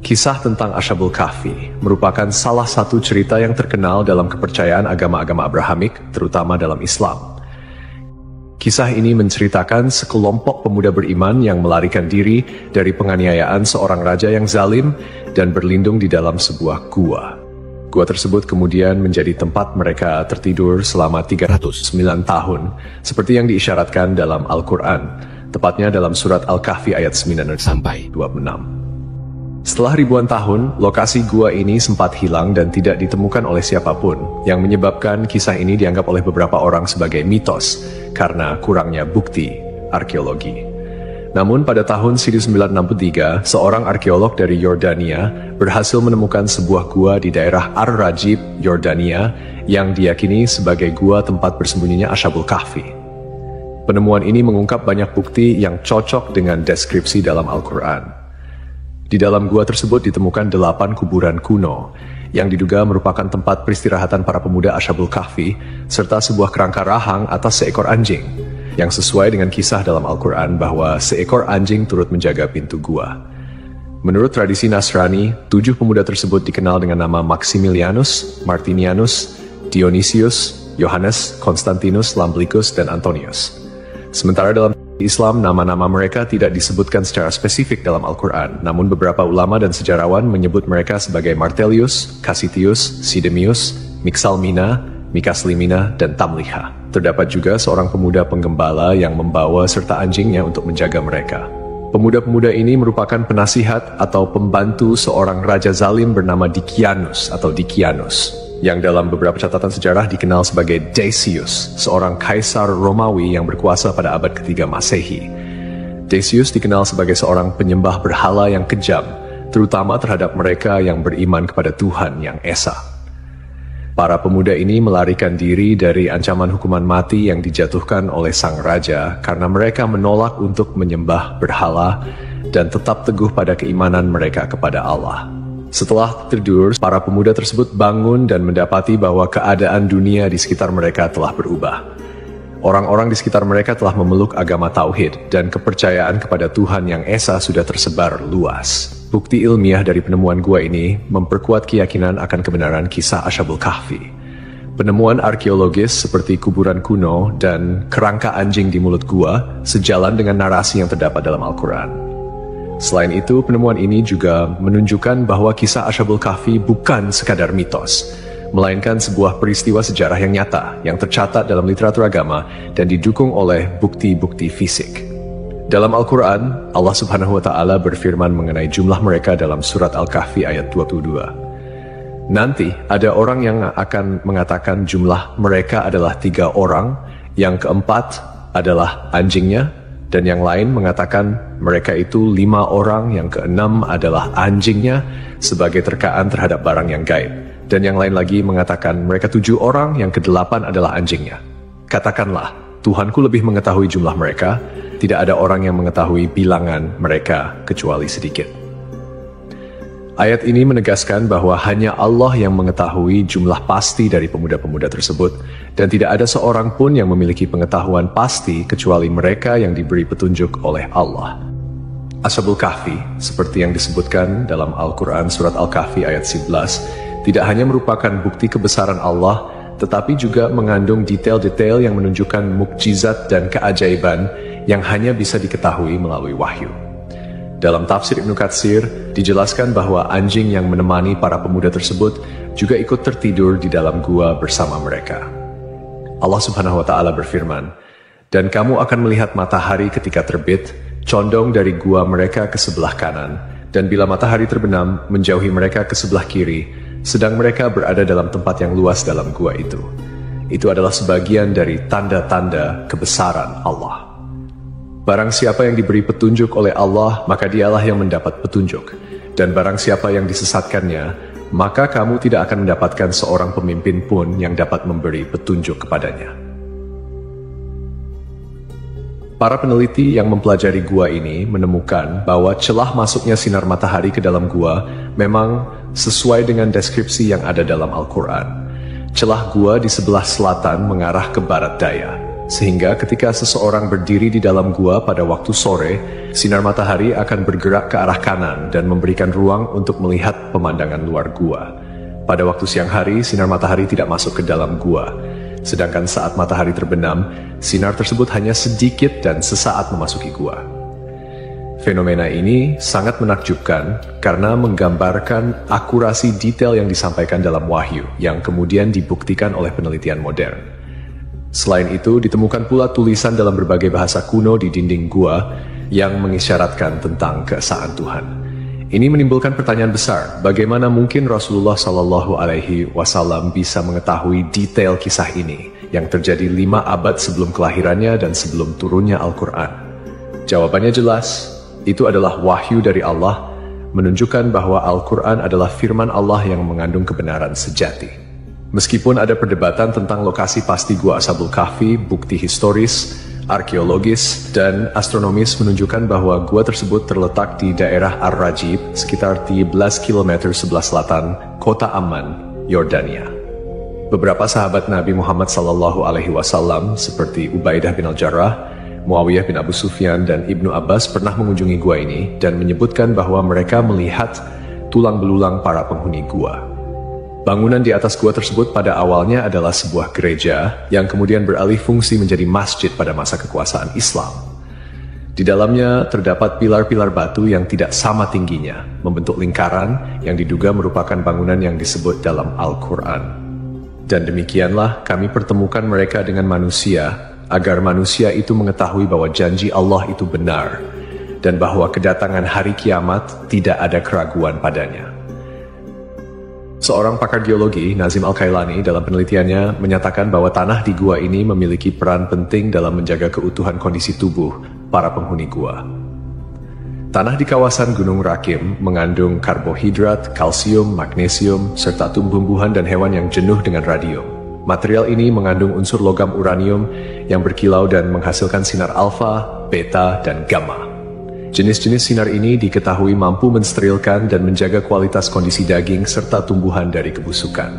Kisah tentang Ashabul Kahfi merupakan salah satu cerita yang terkenal dalam kepercayaan agama-agama Abrahamik, terutama dalam Islam. Kisah ini menceritakan sekelompok pemuda beriman yang melarikan diri dari penganiayaan seorang raja yang zalim dan berlindung di dalam sebuah gua. Gua tersebut kemudian menjadi tempat mereka tertidur selama 309 tahun, seperti yang diisyaratkan dalam Al-Quran, tepatnya dalam surat Al-Kahfi ayat 9 sampai 26. Setelah ribuan tahun, lokasi gua ini sempat hilang dan tidak ditemukan oleh siapapun, yang menyebabkan kisah ini dianggap oleh beberapa orang sebagai mitos karena kurangnya bukti arkeologi. Namun pada tahun 1963, seorang arkeolog dari Yordania berhasil menemukan sebuah gua di daerah Ar-Rajib, Yordania, yang diyakini sebagai gua tempat bersembunyinya Ashabul Kahfi. Penemuan ini mengungkap banyak bukti yang cocok dengan deskripsi dalam Al-Quran. Di dalam gua tersebut ditemukan 8 kuburan kuno yang diduga merupakan tempat peristirahatan para pemuda Ashabul Kahfi serta sebuah kerangka rahang atas seekor anjing yang sesuai dengan kisah dalam Al-Quran bahwa seekor anjing turut menjaga pintu gua. Menurut tradisi Nasrani, 7 pemuda tersebut dikenal dengan nama Maximilianus, Martinianus, Dionysius, Yohanes, Konstantinus, Lamblikus, dan Antonius. Sementara dalam Islam, nama-nama mereka tidak disebutkan secara spesifik dalam Al-Quran, namun beberapa ulama dan sejarawan menyebut mereka sebagai Martelius, Cassitius, Sidemius, Mixalmina, Mikaslimina, dan Tamliha. Terdapat juga seorang pemuda penggembala yang membawa serta anjingnya untuk menjaga mereka. Pemuda-pemuda ini merupakan penasihat atau pembantu seorang raja zalim bernama Dikianus atau Dikianus, yang dalam beberapa catatan sejarah dikenal sebagai Decius, seorang kaisar Romawi yang berkuasa pada abad ke-3 Masehi. Decius dikenal sebagai seorang penyembah berhala yang kejam, terutama terhadap mereka yang beriman kepada Tuhan yang Esa. Para pemuda ini melarikan diri dari ancaman hukuman mati yang dijatuhkan oleh sang raja karena mereka menolak untuk menyembah berhala dan tetap teguh pada keimanan mereka kepada Allah. Setelah tidur, para pemuda tersebut bangun dan mendapati bahwa keadaan dunia di sekitar mereka telah berubah. Orang-orang di sekitar mereka telah memeluk agama Tauhid dan kepercayaan kepada Tuhan yang Esa sudah tersebar luas. Bukti ilmiah dari penemuan gua ini memperkuat keyakinan akan kebenaran kisah Ashabul Kahfi. Penemuan arkeologis seperti kuburan kuno dan kerangka anjing di mulut gua sejalan dengan narasi yang terdapat dalam Al-Quran. Selain itu, penemuan ini juga menunjukkan bahwa kisah Ashabul Kahfi bukan sekadar mitos, melainkan sebuah peristiwa sejarah yang nyata, yang tercatat dalam literatur agama dan didukung oleh bukti-bukti fisik. Dalam Al-Quran, Allah Subhanahu wa Ta'ala berfirman mengenai jumlah mereka dalam surat Al-Kahfi ayat 22. Nanti ada orang yang akan mengatakan jumlah mereka adalah 3 orang, yang keempat adalah anjingnya, dan yang lain mengatakan mereka itu 5 orang, yang keenam adalah anjingnya sebagai terkaan terhadap barang yang gaib. Dan yang lain lagi mengatakan mereka 7 orang, yang ke-8 adalah anjingnya. Katakanlah, Tuhanku lebih mengetahui jumlah mereka, tidak ada orang yang mengetahui bilangan mereka kecuali sedikit. Ayat ini menegaskan bahwa hanya Allah yang mengetahui jumlah pasti dari pemuda-pemuda tersebut, dan tidak ada seorang pun yang memiliki pengetahuan pasti kecuali mereka yang diberi petunjuk oleh Allah. Ashabul Kahfi, seperti yang disebutkan dalam Al-Quran surat Al-Kahfi ayat 11, tidak hanya merupakan bukti kebesaran Allah, tetapi juga mengandung detail-detail yang menunjukkan mukjizat dan keajaiban yang hanya bisa diketahui melalui wahyu. Dalam tafsir Ibnu Katsir, dijelaskan bahwa anjing yang menemani para pemuda tersebut juga ikut tertidur di dalam gua bersama mereka. Allah Subhanahu wa Ta'ala berfirman, "Dan kamu akan melihat matahari ketika terbit, condong dari gua mereka ke sebelah kanan, dan bila matahari terbenam, menjauhi mereka ke sebelah kiri, sedang mereka berada dalam tempat yang luas dalam gua itu." Itu adalah sebagian dari tanda-tanda kebesaran Allah. Barang siapa yang diberi petunjuk oleh Allah, maka dialah yang mendapat petunjuk. Dan barang siapa yang disesatkannya, maka kamu tidak akan mendapatkan seorang pemimpin pun yang dapat memberi petunjuk kepadanya. Para peneliti yang mempelajari gua ini menemukan bahwa celah masuknya sinar matahari ke dalam gua memang sesuai dengan deskripsi yang ada dalam Al-Quran. Celah gua di sebelah selatan mengarah ke barat daya, sehingga ketika seseorang berdiri di dalam gua pada waktu sore, sinar matahari akan bergerak ke arah kanan dan memberikan ruang untuk melihat pemandangan luar gua. Pada waktu siang hari, sinar matahari tidak masuk ke dalam gua, sedangkan saat matahari terbenam, sinar tersebut hanya sedikit dan sesaat memasuki gua. Fenomena ini sangat menakjubkan karena menggambarkan akurasi detail yang disampaikan dalam wahyu yang kemudian dibuktikan oleh penelitian modern. Selain itu, ditemukan pula tulisan dalam berbagai bahasa kuno di dinding gua yang mengisyaratkan tentang keesaan Tuhan. Ini menimbulkan pertanyaan besar, bagaimana mungkin Rasulullah SAW bisa mengetahui detail kisah ini yang terjadi 5 abad sebelum kelahirannya dan sebelum turunnya Al-Quran? Jawabannya jelas. Itu adalah wahyu dari Allah, menunjukkan bahwa Al-Quran adalah firman Allah yang mengandung kebenaran sejati. Meskipun ada perdebatan tentang lokasi pasti Gua Ashabul Kahfi, bukti historis, arkeologis, dan astronomis menunjukkan bahwa gua tersebut terletak di daerah Ar-Rajib, sekitar 13 km sebelah selatan kota Amman, Yordania. Beberapa sahabat Nabi Muhammad SAW seperti Ubaidah bin Al-Jarrah, Muawiyah bin Abu Sufyan, dan Ibnu Abbas pernah mengunjungi gua ini dan menyebutkan bahwa mereka melihat tulang belulang para penghuni gua. Bangunan di atas gua tersebut pada awalnya adalah sebuah gereja yang kemudian beralih fungsi menjadi masjid pada masa kekuasaan Islam. Di dalamnya terdapat pilar-pilar batu yang tidak sama tingginya, membentuk lingkaran yang diduga merupakan bangunan yang disebut dalam Al-Quran. Dan demikianlah kami pertemukan mereka dengan manusia, agar manusia itu mengetahui bahwa janji Allah itu benar, dan bahwa kedatangan hari kiamat tidak ada keraguan padanya. Seorang pakar geologi, Nazim Al-Kailani, dalam penelitiannya menyatakan bahwa tanah di gua ini memiliki peran penting dalam menjaga keutuhan kondisi tubuh para penghuni gua. Tanah di kawasan Gunung Rakim mengandung karbohidrat, kalsium, magnesium, serta tumbuh-tumbuhan dan hewan yang jenuh dengan radium. Material ini mengandung unsur logam uranium yang berkilau dan menghasilkan sinar alfa, beta, dan gamma. Jenis-jenis sinar ini diketahui mampu mensterilkan dan menjaga kualitas kondisi daging serta tumbuhan dari kebusukan.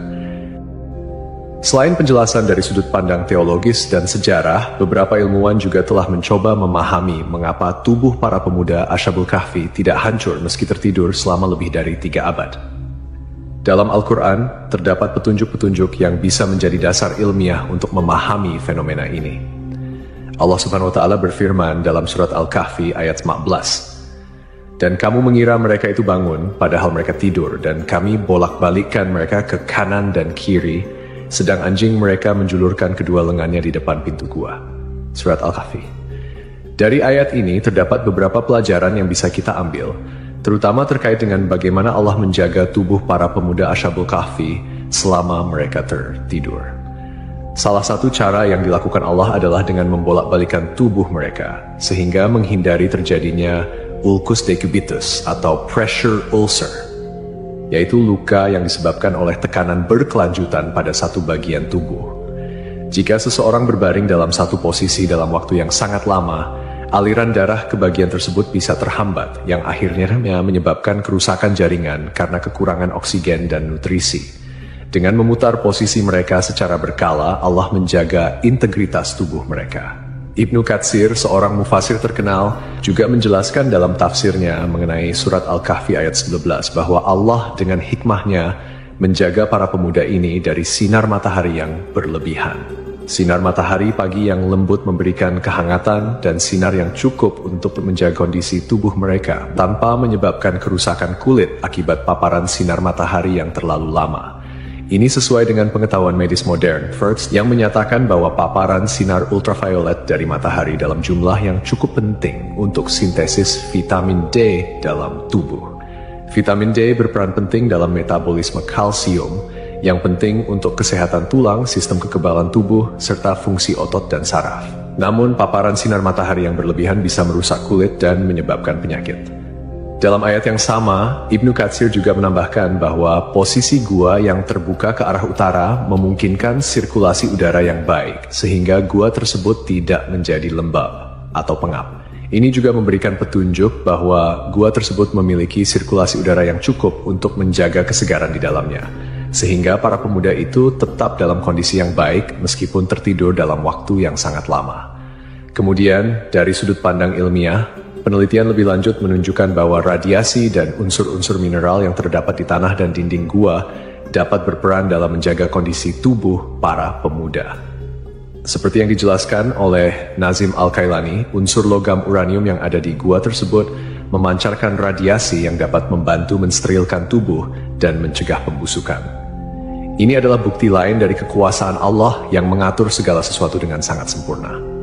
Selain penjelasan dari sudut pandang teologis dan sejarah, beberapa ilmuwan juga telah mencoba memahami mengapa tubuh para pemuda Ashabul Kahfi tidak hancur meski tertidur selama lebih dari 3 abad. Dalam Al-Quran, terdapat petunjuk-petunjuk yang bisa menjadi dasar ilmiah untuk memahami fenomena ini. Allah Subhanahu wa Ta'ala berfirman dalam surat Al-Kahfi ayat 15, "Dan kamu mengira mereka itu bangun, padahal mereka tidur, dan kami bolak-balikkan mereka ke kanan dan kiri, sedang anjing mereka menjulurkan kedua lengannya di depan pintu gua." Surat Al-Kahfi. Dari ayat ini terdapat beberapa pelajaran yang bisa kita ambil, terutama terkait dengan bagaimana Allah menjaga tubuh para pemuda Ashabul Kahfi selama mereka tertidur. Salah satu cara yang dilakukan Allah adalah dengan membolak-balikan tubuh mereka, sehingga menghindari terjadinya ulcus decubitus atau pressure ulcer, yaitu luka yang disebabkan oleh tekanan berkelanjutan pada satu bagian tubuh. Jika seseorang berbaring dalam satu posisi dalam waktu yang sangat lama, aliran darah ke bagian tersebut bisa terhambat, yang akhirnya menyebabkan kerusakan jaringan karena kekurangan oksigen dan nutrisi. Dengan memutar posisi mereka secara berkala, Allah menjaga integritas tubuh mereka. Ibnu Katsir, seorang mufasir terkenal, juga menjelaskan dalam tafsirnya mengenai surat Al-Kahfi ayat 11 bahwa Allah dengan hikmahnya menjaga para pemuda ini dari sinar matahari yang berlebihan. Sinar matahari pagi yang lembut memberikan kehangatan dan sinar yang cukup untuk menjaga kondisi tubuh mereka tanpa menyebabkan kerusakan kulit akibat paparan sinar matahari yang terlalu lama. Ini sesuai dengan pengetahuan medis modern, First, yang menyatakan bahwa paparan sinar ultraviolet dari matahari dalam jumlah yang cukup penting untuk sintesis vitamin D dalam tubuh. Vitamin D berperan penting dalam metabolisme kalsium, yang penting untuk kesehatan tulang, sistem kekebalan tubuh, serta fungsi otot dan saraf. Namun, paparan sinar matahari yang berlebihan bisa merusak kulit dan menyebabkan penyakit. Dalam ayat yang sama, Ibnu Katsir juga menambahkan bahwa posisi gua yang terbuka ke arah utara memungkinkan sirkulasi udara yang baik, sehingga gua tersebut tidak menjadi lembab atau pengap. Ini juga memberikan petunjuk bahwa gua tersebut memiliki sirkulasi udara yang cukup untuk menjaga kesegaran di dalamnya. sehingga para pemuda itu tetap dalam kondisi yang baik meskipun tertidur dalam waktu yang sangat lama. Kemudian, dari sudut pandang ilmiah, penelitian lebih lanjut menunjukkan bahwa radiasi dan unsur-unsur mineral yang terdapat di tanah dan dinding gua dapat berperan dalam menjaga kondisi tubuh para pemuda. Seperti yang dijelaskan oleh Nazim Al-Kailani, unsur logam uranium yang ada di gua tersebut memancarkan radiasi yang dapat membantu mensterilkan tubuh dan mencegah pembusukan. Ini adalah bukti lain dari kekuasaan Allah yang mengatur segala sesuatu dengan sangat sempurna.